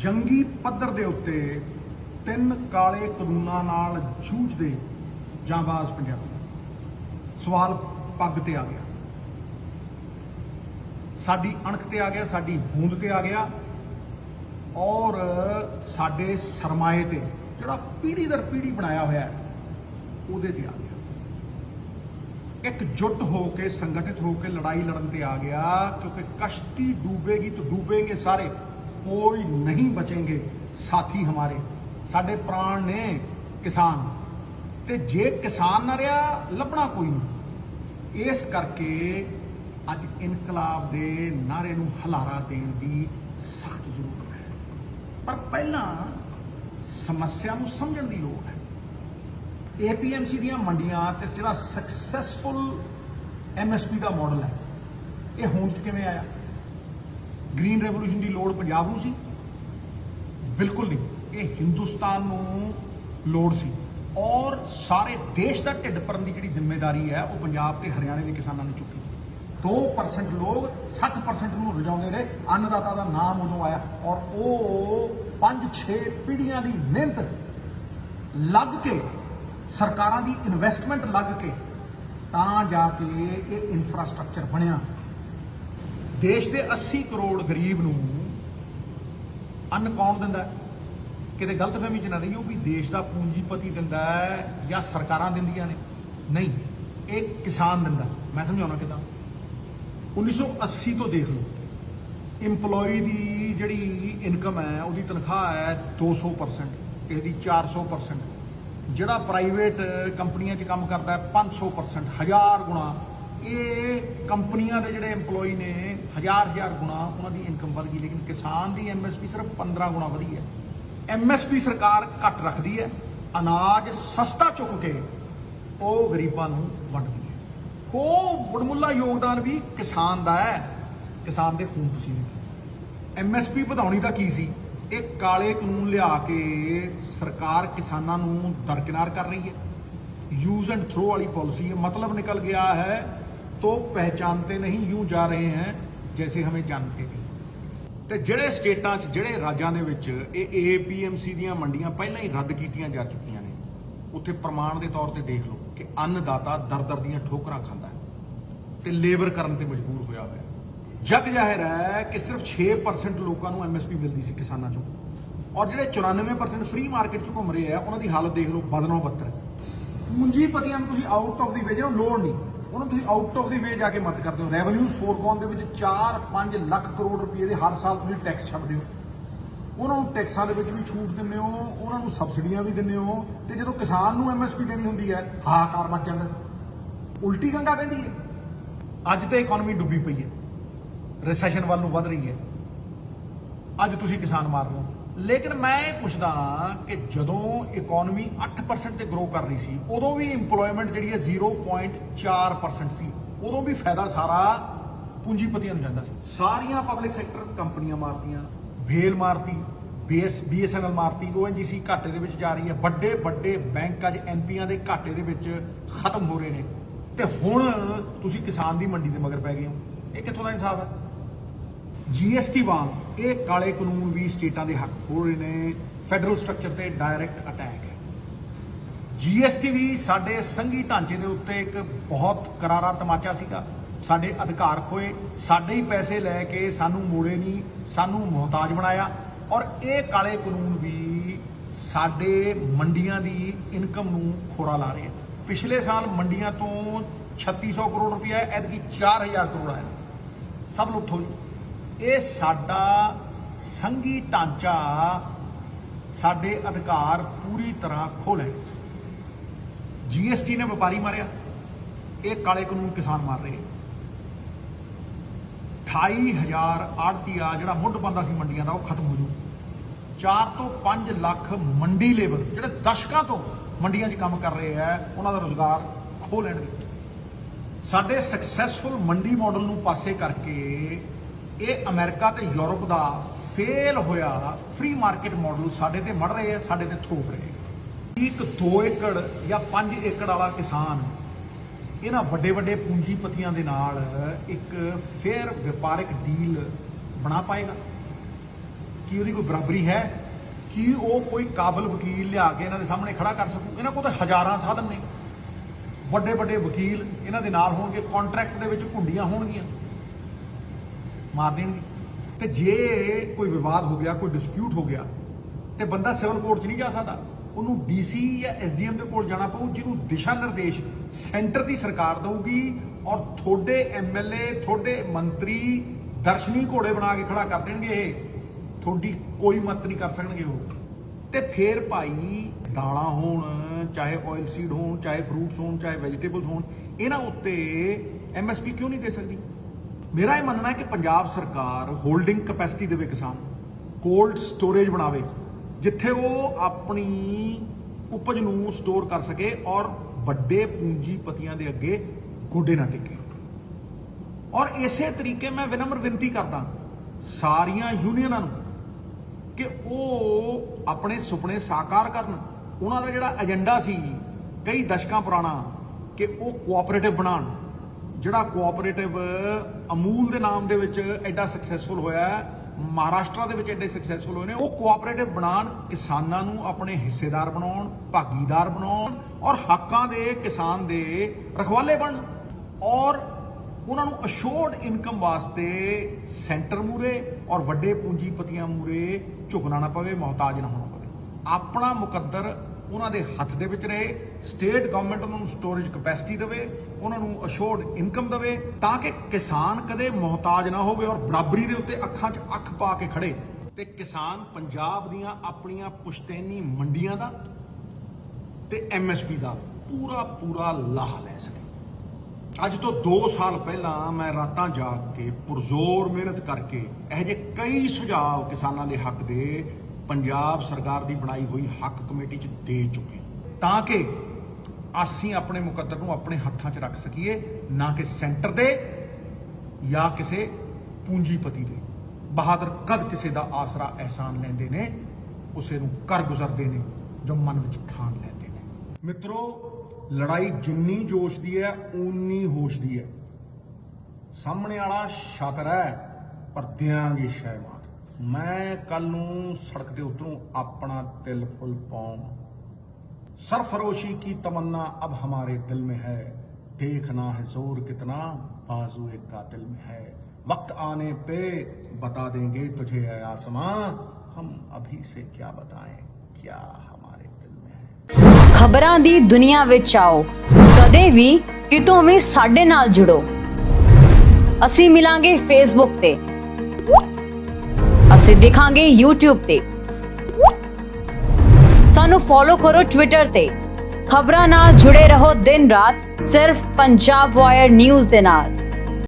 ਜੰਗੀ ਪੱਧਰ ਦੇ ਉੱਤੇ ਤਿੰਨ ਕਾਲੇ ਕਾਨੂੰਨਾਂ ਨਾਲ ਜੂਝਦੇ ਜਾਂਬਾਜ਼ ਪੰਜਾਬੀ। ਸਵਾਲ ਪੱਗ ਤੇ ਆ ਗਿਆ, ਸਾਡੀ ਅਣਖ ਤੇ ਆ ਗਿਆ, ਸਾਡੀ ਹੋਂਦ ਤੇ ਆ ਗਿਆ, ਔਰ ਸਾਡੇ ਸਰਮਾਏ ਤੇ ਜਿਹੜਾ ਪੀੜ੍ਹੀ ਦਰ ਪੀੜ੍ਹੀ ਬਣਾਇਆ ਹੋਇਆ ਉਹਦੇ ਤੇ ਆ ਗਿਆ। एकजुट होकर संगठित होकर लड़ाई लड़न पे आ गया, क्योंकि कश्ती डूबेगी तो डूबेंगे सारे, कोई नहीं बचेंगे साथी हमारे। साडे प्राण ने किसान, ते जे किसान ना रहा लभना कोई नहीं। इस करके अज इनकलाब के नारे नूं हलारा देण दी सख्त जरूरत है, पर पहला समस्या नूं समझण दी लोड़ है। APMC ਦੀਆਂ ਮੰਡੀਆਂ ਤੇ ਜਿਹੜਾ ਸਕਸੈਸਫੁਲ MSP ਦਾ ਮਾਡਲ ਹੈ, ਇਹ ਹੋਂਦ 'ਚ ਕਿਵੇਂ ਆਇਆ? ਗ੍ਰੀਨ ਰੈਵੋਲੂਸ਼ਨ ਦੀ ਲੋੜ ਪੰਜਾਬ ਨੂੰ ਸੀ? ਬਿਲਕੁਲ ਨਹੀਂ, ਇਹ ਹਿੰਦੁਸਤਾਨ ਨੂੰ ਲੋੜ ਸੀ, ਔਰ ਸਾਰੇ ਦੇਸ਼ ਦਾ ਢਿੱਡ ਭਰਨ ਦੀ ਜਿਹੜੀ ਜ਼ਿੰਮੇਵਾਰੀ ਹੈ ਉਹ ਪੰਜਾਬ ਤੇ ਹਰਿਆਣੇ ਦੇ ਕਿਸਾਨਾਂ ਨੇ ਚੁੱਕੀ। 2% ਲੋਕ 60% ਨੂੰ ਰਜਾਉਂਦੇ ਰਹੇ। ਅੰਨਦਾਤਾ ਦਾ ਨਾਮ ਉਦੋਂ ਆਇਆ, ਔਰ ਉਹ 5-6 ਪੀੜ੍ਹੀਆਂ ਦੀ ਮਿਹਨਤ ਲੱਗ ਕੇ, ਸਰਕਾਰਾਂ ਦੀ ਇਨਵੈਸਟਮੈਂਟ ਲੱਗ ਕੇ ਤਾਂ ਜਾ ਕੇ ਇਹ ਇਨਫਰਾਸਟ੍ਰਕਚਰ ਬਣਿਆ। ਦੇਸ਼ ਦੇ 80 ਕਰੋੜ ਗਰੀਬ ਨੂੰ ਅੰਨ ਕੌਣ ਦਿੰਦਾ? ਕਿਤੇ ਗਲਤਫਹਿਮੀ 'ਚ ਨਾ ਰਹੀਓ ਵੀ ਦੇਸ਼ ਦਾ ਪੂੰਜੀਪਤੀ ਦਿੰਦਾ ਹੈ ਜਾਂ ਸਰਕਾਰਾਂ ਦਿੰਦੀਆਂ ਨੇ, ਨਹੀਂ, ਇਹ ਕਿਸਾਨ ਦਿੰਦਾ। ਮੈਂ ਸਮਝਾਉਣਾ ਕਿੱਦਾਂ। 1980 ਤੋਂ ਦੇਖ ਲਓ, ਇੰਪਲੋਈ ਦੀ ਜਿਹੜੀ ਇਨਕਮ ਹੈ, ਉਹਦੀ ਤਨਖਾਹ ਹੈ 200%, ਕਿਸੇ ਦੀ 400%, ਜਿਹੜਾ ਪ੍ਰਾਈਵੇਟ ਕੰਪਨੀਆਂ 'ਚ ਕੰਮ ਕਰਦਾ ਹੈ 500%, 1000 ਗੁਣਾ। ਇਹ ਕੰਪਨੀਆਂ ਦੇ ਜਿਹੜੇ EMPLOYE ਨੇ 1000 ਗੁਣਾ ਉਹਨਾਂ ਦੀ ਇਨਕਮ ਵਧ ਗਈ, ਲੇਕਿਨ ਕਿਸਾਨ ਦੀ MSP ਸਿਰਫ 15 ਗੁਣਾ ਵਧੀ ਹੈ। MSP ਸਰਕਾਰ ਘੱਟ ਰੱਖਦੀ ਹੈ, ਅਨਾਜ ਸਸਤਾ ਚੁੱਕ ਕੇ ਉਹ ਗਰੀਬਾਂ ਨੂੰ ਵੰਡਦੀ ਹੈ। ਖੂਬ ਵਡਮੁੱਲਾ ਯੋਗਦਾਨ ਵੀ ਕਿਸਾਨ ਦਾ ਹੈ, ਕਿਸਾਨ ਦੇ ਖੂਨ ਪਸੀਨੇ। MSP ਵਧਾਉਣੀ ਤਾਂ ਕੀ ਸੀ? ਇਹ ਕਾਲੇ ਕਾਨੂੰਨ ਲਿਆ ਕੇ ਸਰਕਾਰ ਕਿਸਾਨਾਂ ਨੂੰ ਦਰਕਿਨਾਰ ਕਰ ਰਹੀ ਹੈ। यूज एंड थ्रो वाली पॉलिसी है। मतलब निकल गया है तो पहचानते नहीं, यूं जा रहे हैं जैसे हमें जानते नहीं। ਤੇ ਜਿਹੜੇ ਸਟੇਟਾਂ 'ਚ, ਜਿਹੜੇ ਰਾਜਾਂ ਦੇ ਵਿੱਚ ਇਹ APMC ਦੀਆਂ ਮੰਡੀਆਂ ਪਹਿਲਾਂ ਹੀ ਰੱਦ ਕੀਤੀਆਂ ਜਾ ਚੁੱਕੀਆਂ ਨੇ, ਉੱਥੇ ਪ੍ਰਮਾਣ ਦੇ ਤੌਰ ਤੇ ਦੇਖ ਲਓ ਕਿ ਅੰਨਦਾਤਾ ਦਰ ਦੀਆਂ ਠੋਕਰਾਂ ਖਾਂਦਾ ਹੈ ਤੇ ਲੇਬਰ ਕਰਨ ਤੇ ਮਜਬੂਰ ਹੋਇਆ ਹੋਇਆ। ਜਗ ਜ਼ਾਹਿਰ ਹੈ ਕਿ ਸਿਰਫ 6% ਲੋਕਾਂ ਨੂੰ MSP ਮਿਲਦੀ ਸੀ ਕਿਸਾਨਾਂ 'ਚੋਂ, ਔਰ ਜਿਹੜੇ 94% ਫ੍ਰੀ ਮਾਰਕੀਟ 'ਚ ਘੁੰਮ ਰਹੇ ਆ ਉਹਨਾਂ ਦੀ ਹਾਲਤ ਦੇਖ ਲਓ, ਬਦਨੋਂ ਬੱਤਰ। ਪੂੰਜੀਪਤੀਆਂ ਨੂੰ ਤੁਸੀਂ ਆਊਟ ਆਫ ਦੀ ਵੇ, ਜਿਹਨੂੰ ਲੋੜ ਨਹੀਂ ਉਹਨਾਂ ਤੁਸੀਂ ਆਊਟ ਆਫ ਦੀ ਵੇ ਜਾ ਕੇ ਮਦਦ ਕਰਦੇ ਹੋ। ਰੈਵਨਿਊ ਫੋਰਗੋਨ ਦੇ ਵਿੱਚ 4-5 ਲੱਖ ਕਰੋੜ ਰੁਪਏ ਦੇ ਹਰ ਸਾਲ ਤੁਸੀਂ ਟੈਕਸ ਛੱਡਦੇ ਹੋ, ਉਹਨਾਂ ਨੂੰ ਟੈਕਸਾਂ ਦੇ ਵਿੱਚ ਵੀ ਛੂਟ ਦਿੰਦੇ ਹੋ, ਉਹਨਾਂ ਨੂੰ ਸਬਸਿਡੀਆਂ ਵੀ ਦਿੰਦੇ ਹੋ, ਤੇ ਜਦੋਂ ਕਿਸਾਨ ਨੂੰ MSP ਦੇਣੀ ਹੁੰਦੀ ਹੈ ਹਾਹਾਕਾਰ ਮਚ ਜਾਂਦਾ, ਉਲਟੀ ਗੰਗਾ ਪੈਂਦੀ ਹੈ। ਅੱਜ ਤੇ ਇਕਨੋਮੀ ਡੁੱਬੀ ਪਈ ਹੈ, ਰਿਸੈਸ਼ਨ ਵੱਲ ਨੂੰ ਵੱਧ ਰਹੀ ਹੈ, ਅੱਜ ਤੁਸੀਂ ਕਿਸਾਨ ਮਾਰ ਲਓ। ਲੇਕਿਨ ਮੈਂ ਇਹ ਪੁੱਛਦਾ ਕਿ ਜਦੋਂ ਇਕਨੋਮੀ 8% ਤੇ ਗਰੋ ਕਰ ਰਹੀ ਸੀ, ਉਦੋਂ ਵੀ ਇੰਪਲੋਇਮੈਂਟ ਜਿਹੜੀ ਹੈ 0.4% ਸੀ, ਉਦੋਂ ਵੀ ਫਾਇਦਾ ਸਾਰਾ ਪੂੰਜੀਪਤੀਆਂ ਨੂੰ ਜਾਂਦਾ ਸੀ। ਸਾਰੀਆਂ ਪਬਲਿਕ ਸੈਕਟਰ ਕੰਪਨੀਆਂ ਮਾਰਤੀਆਂ, ਵੇਲ ਮਾਰਤੀ, BSNL ਮਾਰਤੀ, ONGC ਘਾਟੇ ਦੇ ਵਿੱਚ ਜਾ ਰਹੀ ਹੈ, ਵੱਡੇ ਵੱਡੇ ਬੈਂਕ ਅੱਜ MPਆਂ ਦੇ ਘਾਟੇ ਦੇ ਵਿੱਚ ਖਤਮ ਹੋ ਰਹੇ ਨੇ, ਤੇ ਹੁਣ ਤੁਸੀਂ ਕਿਸਾਨ ਦੀ ਮੰਡੀ ਦੇ ਮਗਰ ਪੈ ਗਏ ਹੋ। ਇਹ ਕਿੱਥੋਂ ਦਾ ਇਨਸਾਫ ਹੈ? GST ਵਾਂਗ ਇਹ ਕਾਲੇ ਕਾਨੂੰਨ ਵੀ ਸਟੇਟਾਂ ਦੇ ਹੱਕ ਖੋਹ ਰਹੇ ਨੇ। ਫੈਡਰਲ ਸਟਰਕਚਰ ਤੇ ਡਾਇਰੈਕਟ ਅਟੈਕ ਹੈ। GST ਵੀ ਸਾਡੇ ਸੰਘੀ ਢਾਂਚੇ ਦੇ ਉੱਤੇ ਇੱਕ ਬਹੁਤ ਕਰਾਰਾ ਤਮਾਚਾ ਸੀਗਾ। ਸਾਡੇ ਅਧਿਕਾਰ ਖੋਏ, ਸਾਡੇ ਹੀ ਪੈਸੇ ਲੈ ਕੇ ਸਾਨੂੰ ਮੋੜੇ ਨਹੀਂ, ਸਾਨੂੰ ਮੁਹਤਾਜ ਬਣਾਇਆ। ਔਰ ਇਹ ਕਾਲੇ ਕਾਨੂੰਨ ਵੀ ਸਾਡੇ ਮੰਡੀਆਂ ਦੀ ਇਨਕਮ ਨੂੰ ਖੋਰਾ ਲਾ ਰਹੇ ਆ। ਪਿਛਲੇ ਸਾਲ ਮੰਡੀਆਂ ਤੋਂ 3600 ਕਰੋੜ ਰੁਪਇਆ, ਐਤਕੀ 4000 ਕਰੋੜ ਆਇਆ, ਸਭ ਲੁੱਟ ਹੋਈ। ਇਹ ਸਾਡਾ ਸੰਘੀ ਢਾਂਚਾ ਸਾਡੇ ਅਧਿਕਾਰ ਪੂਰੀ ਤਰ੍ਹਾਂ ਖੋਹ ਲੈ। GST ਨੇ ਵਪਾਰੀ ਮਾਰਿਆ, ਇਹ ਕਾਲੇ ਕਾਨੂੰਨ ਕਿਸਾਨ ਮਾਰ ਰਹੇ। 28000 ਆੜਤੀਆ ਜਿਹੜਾ ਮੁੱਢ ਬੰਦਾ ਸੀ ਮੰਡੀਆਂ ਦਾ, ਉਹ ਖਤਮ ਹੋ ਜੂ। 4 ਤੋਂ 5 ਲੱਖ ਮੰਡੀ ਲੇਬਰ ਜਿਹੜੇ ਦਸ਼ਕਾਂ ਤੋਂ ਮੰਡੀਆਂ 'ਚ ਕੰਮ ਕਰ ਰਹੇ ਆ, ਉਹਨਾਂ ਦਾ ਰੁਜ਼ਗਾਰ ਖੋਹ ਲੈਣਗੇ। ਸਾਡੇ ਸਕਸੈਸਫੁਲ ਮੰਡੀ ਮਾਡਲ ਨੂੰ ਪਾਸੇ ਕਰਕੇ ਇਹ ਅਮਰੀਕਾ ਤੇ ਯੂਰਪ ਦਾ ਫੇਲ ਹੋਇਆ ਫ੍ਰੀ ਮਾਰਕੀਟ ਮਾਡਲ ਸਾਡੇ ਤੇ ਮੜ ਰਹੇ ਆ, ਸਾਡੇ ਤੇ ਥੋਪ ਰਹੇ ਆ। 1-2 ਏਕੜ ਜਾਂ 5 ਏਕੜ ਵਾਲਾ ਕਿਸਾਨ ਇਹਨਾਂ ਵੱਡੇ ਵੱਡੇ ਪੂੰਜੀਪਤੀਆਂ ਦੇ ਨਾਲ ਇੱਕ ਫੇਅਰ ਵਪਾਰਿਕ ਡੀਲ ਬਣਾ ਪਾਏਗਾ? ਕੀ ਉਹਦੀ ਕੋਈ ਬਰਾਬਰੀ ਹੈ? ਕੀ ਉਹ ਕੋਈ ਕਾਬਲ ਵਕੀਲ ਲਿਆ ਕੇ ਇਹਨਾਂ ਦੇ ਸਾਹਮਣੇ ਖੜਾ ਕਰ ਸਕੂ? ਇਹਨਾਂ ਕੋਲ ਤਾਂ ਹਜ਼ਾਰਾਂ ਸਾਧਨ ਨੇ, ਵੱਡੇ ਵੱਡੇ ਵਕੀਲ ਇਹਨਾਂ ਦੇ ਨਾਲ ਹੋਣਗੇ, ਕੰਟਰੈਕਟ ਦੇ ਵਿੱਚ ਘੁੰਡੀਆਂ ਹੋਣਗੀਆਂ, ਮਾਰ ਦੇਣਗੇ। ਤੇ ਜੇ ਕੋਈ ਵਿਵਾਦ ਹੋ ਗਿਆ, ਕੋਈ ਡਿਸਪਿਊਟ ਹੋ ਗਿਆ, ਤੇ ਬੰਦਾ ਸਿਵਲ ਕੋਰਟ 'ਚ ਨਹੀਂ ਜਾ ਸਕਦਾ, ਉਹਨੂੰ ਡੀਸੀ ਜਾਂ ਐਸਡੀਐਮ ਦੇ ਕੋਲ ਜਾਣਾ ਪਊ, ਜਿਹਨੂੰ ਦਿਸ਼ਾ ਨਿਰਦੇਸ਼ ਸੈਂਟਰ ਦੀ ਸਰਕਾਰ ਦਊਗੀ। ਔਰ ਤੁਹਾਡੇ ਐਮਐਲਏ, ਤੁਹਾਡੇ ਮੰਤਰੀ ਦਰਸ਼ਨੀ ਘੋੜੇ ਬਣਾ ਕੇ ਖੜਾ ਕਰ ਦੇਣਗੇ। ਇਹ ਤੁਹਾਡੀ ਕੋਈ ਮਦਦ ਨਹੀਂ ਕਰ ਸਕਣਗੇ ਉਹ। ਤੇ ਫੇਰ ਭਾਈ ਦਾਲਾਂ ਹੋਣ, ਚਾਹੇ ਆਇਲ ਸੀਡ ਹੋਣ, ਚਾਹੇ ਫਰੂਟਸ ਹੋਣ, ਚਾਹੇ ਵੈਜੀਟੇਬਲਸ ਹੋਣ, ਇਹਨਾਂ ਉੱਤੇ ਐਮਐਸਪੀ ਕਿਉਂ ਨਹੀਂ ਦੇ ਸਕਦੀ? ਮੇਰਾ ਇਹ ਮੰਨਣਾ ਹੈ ਕਿ ਪੰਜਾਬ ਸਰਕਾਰ ਹੋਲਡਿੰਗ ਕੈਪੈਸਿਟੀ ਦੇਵੇ, ਕਿਸਾਨ ਕੋਲਡ ਸਟੋਰੇਜ ਬਣਾਵੇ, ਜਿੱਥੇ ਉਹ ਆਪਣੀ ਉਪਜ ਨੂੰ ਸਟੋਰ ਕਰ ਸਕੇ ਔਰ ਵੱਡੇ ਪੂੰਜੀਪਤੀਆਂ ਦੇ ਅੱਗੇ ਗੋਡੇ ਨਾ ਟੇਕੇ। ਔਰ ਇਸੇ ਤਰੀਕੇ ਮੈਂ ਵਿਨਮਰ ਬੇਨਤੀ ਕਰਦਾ ਸਾਰੀਆਂ ਯੂਨੀਅਨਾਂ ਨੂੰ ਕਿ ਉਹ ਆਪਣੇ ਸੁਪਨੇ ਸਾਕਾਰ ਕਰਨ। ਉਹਨਾਂ ਦਾ ਜਿਹੜਾ ਏਜੰਡਾ ਸੀ ਕਈ ਦਸ਼ਕਾਂ ਪੁਰਾਣਾ ਕਿ ਉਹ ਕੋਆਪਰੇਟਿਵ ਬਣਾਉਣ, ਜਿਹੜਾ ਕੋਆਪਰੇਟਿਵ ਅਮੂਲ ਦੇ ਨਾਮ ਦੇ ਵਿੱਚ ਐਡਾ ਸਕਸੈਸਫੁਲ ਹੋਇਆ, ਮਹਾਰਾਸ਼ਟਰ ਦੇ ਵਿੱਚ ਐਡੇ ਸਕਸੈਸਫੁਲ ਹੋਏ ਨੇ, ਉਹ ਕੋਆਪਰੇਟਿਵ ਬਣਾਉਣ, ਕਿਸਾਨਾਂ ਨੂੰ ਆਪਣੇ ਹਿੱਸੇਦਾਰ ਬਣਾਉਣ, ਭਾਗੀਦਾਰ ਬਣਾਉਣ ਔਰ ਹੱਕਾਂ ਦੇ ਕਿਸਾਨ ਦੇ ਰਖਵਾਲੇ ਬਣਨ। ਔਰ ਉਹਨਾਂ ਨੂੰ ਅਸ਼ੋਰਡ ਇਨਕਮ ਵਾਸਤੇ ਸੈਂਟਰ ਮੂਰੇ ਔਰ ਵੱਡੇ ਪੂੰਜੀਪਤੀਆਂ ਮੂਰੇ ਝੁਕਣਾ ਨਾ ਪਵੇ, ਮੁਹਤਾਜ ਨਾ ਹੋਣਾ ਪਵੇ। ਆਪਣਾ ਮੁਕੱਦਰ ਉਹਨਾਂ ਦੇ ਹੱਥ ਦੇ ਵਿੱਚ ਰਹੇ। ਸਟੇਟ ਗਵਰਨਮੈਂਟ ਉਹਨਾਂ ਨੂੰ ਸਟੋਰੇਜ ਕੈਪੈਸਿਟੀ ਦੇਵੇ, ਉਹਨਾਂ ਨੂੰ ਅਸ਼ੋਰਡ ਇਨਕਮ ਦੇਵੇ, ਤਾਂ ਕਿ ਕਿਸਾਨ ਕਦੇ ਮੁਹਤਾਜ ਨਾ ਹੋਵੇ ਔਰ ਬਰਾਬਰੀ ਦੇ ਉੱਤੇ ਅੱਖਾਂ 'ਚ ਅੱਖ ਪਾ ਕੇ ਖੜੇ। ਤੇ ਕਿਸਾਨ ਪੰਜਾਬ ਦੀਆਂ ਆਪਣੀਆਂ ਪੁਸ਼ਤੈਨੀ ਮੰਡੀਆਂ ਦਾ ਤੇ ਐਮਐਸਪੀ ਦਾ ਪੂਰਾ ਲਾਹਾ ਲੈ ਸਕੇ। ਅੱਜ ਤੋਂ 2 ਸਾਲ ਪਹਿਲਾਂ ਮੈਂ ਰਾਤਾਂ ਜਾਗ ਕੇ ਪੁਰਜ਼ੋਰ ਮਿਹਨਤ ਕਰਕੇ ਇਹੋ ਜਿਹੇ ਕਈ ਸੁਝਾਅ ਕਿਸਾਨਾਂ ਦੇ ਹੱਕ ਦੇ ਪੰਜਾਬ ਸਰਕਾਰ ਦੀ ਬਣਾਈ ਹੋਈ ਹੱਕ ਕਮੇਟੀ 'ਚ ਦੇ ਚੁੱਕੇ, ਤਾਂ ਕਿ ਅਸੀਂ ਆਪਣੇ ਮੁਕੱਦਰ ਨੂੰ ਆਪਣੇ ਹੱਥਾਂ 'ਚ ਰੱਖ ਸਕੀਏ, ਨਾ ਕਿ ਸੈਂਟਰ ਦੇ ਜਾਂ ਕਿਸੇ ਪੂੰਜੀਪਤੀ ਦੇ। ਬਹਾਦਰ ਕਦ ਕਿਸੇ ਦਾ ਆਸਰਾ ਅਹਿਸਾਨ ਲੈਂਦੇ ਨੇ, ਉਸੇ ਨੂੰ ਕਰ ਗੁਜ਼ਰਦੇ ਨੇ ਜੋ ਮਨ ਵਿੱਚ ਠਾਣ ਲੈਂਦੇ ਨੇ। ਮਿੱਤਰੋ, ਲੜਾਈ ਜਿੰਨੀ ਜੋਸ਼ ਦੀ ਹੈ ਓਨੀ ਹੋਸ਼ ਦੀ ਹੈ। ਸਾਹਮਣੇ ਵਾਲਾ ਸ਼ਾਤਰ ਹੈ ਪਰ ਦਿਆਂਗੇ ਸ਼ੈ ਮਾਤ। ਮੈਂ ਕੱਲ ਨੂੰ ਸੜਕ ਤੇ ਉਤਰੂ, ਆਪਣਾ ਦਿਲ ਫੁੱਲ ਪਾਉਂ। सरफरोशी की तमन्ना अब हमारे दिल में है, देखना है जोर कितना बाजुए कातिल में है। वक्त आने पे बता देंगे तुझे ऐ आसमां, हम अभी से क्या बताएं क्या हमारे दिल में है। ਖਬਰਾਂ ਦੀ ਦੁਨੀਆ ਵਿੱਚ ਆਓ, ਕਦੇ ਵੀ ਕਿਤੋਂ ਵੀ ਸਾਡੇ ਨਾਲ ਜੁੜੋ। ਅਸੀਂ ਮਿਲਾਂਗੇ ਫੇਸਬੁੱਕ ਤੇ, ਅਸੀਂ ਦਿਖਾਂਗੇ YouTube ਤੇ, ਸਾਨੂੰ ਫੋਲੋ ਕਰੋ ਟਵਿੱਟਰ ਤੇ। ਖਬਰਾਂ ਨਾਲ ਜੁੜੇ ਰਹੋ ਦਿਨ ਰਾਤ ਸਿਰਫ ਪੰਜਾਬ ਵਾਇਰ ਨਿਊਜ਼ ਦੇ ਨਾਲ।